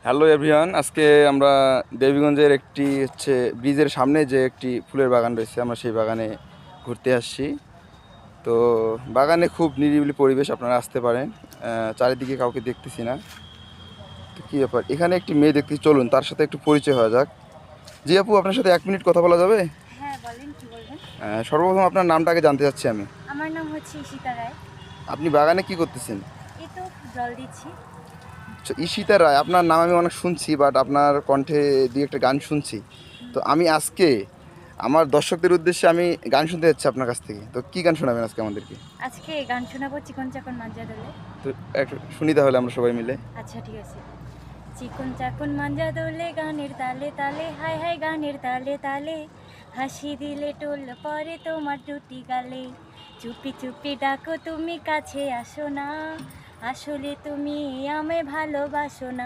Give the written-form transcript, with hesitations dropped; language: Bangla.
হ্যালো এভরিওয়ান, আজকে আমরা দেবীগঞ্জের একটি ব্রিজের সামনে যে একটি ফুলের বাগান রয়েছে, আমরা সেই বাগানে ঘুরতে আসছি। তো বাগানে খুব নিরিবিলি পরিবেশ, আপনারা আসতে পারেন। চারিদিকে কাউকে দেখতেছি না। তো কী ব্যাপার, এখানে একটি মেয়ে দেখতেছি, চলুন তার সাথে একটু পরিচয় হওয়া যাক। জি আপু, আপনার সাথে 1 মিনিট কথা বলা যাবে? হ্যাঁ, বলেন কি বলবেন? সর্বপ্রথম আপনার নামটা আগে জানতে চাচ্ছি আমি। আমার নাম হচ্ছে ঈশিতা রায়। আপনি বাগানে কি করতেছেন? এই তো জল দিচ্ছি। আচ্ছা, ঈশিতা রায়, আপনার নাম আমি অনেক শুনছি, বাট আপনার কণ্ঠে দিয়ে একটা গান শুনছি। তো আমি আজকে আমার দর্শকদের উদ্দেশ্যে আমি গান শুনতে যাচ্ছি আপনার কাছ থেকে। তো কি গান শোনাবেন আজকে আমাদেরকে? আজকে গান শোনাবো চিকন চাকন মাঞ্জা দোলে। তো একটু শুনি তাহলে আমরা সবাই মিলে। আচ্ছা ঠিক আছে। চিকন চাকন মাঞ্জা দোলে গানের তালে তালে, হায় হায় গানের তালে তালে, হাসি দিলে টোল পরে তোমার দুটি গালে, চুপি চুপি ডাকো তুমি কাছে আসো না, আসলে তুমি আমায় ভালোবাসো না।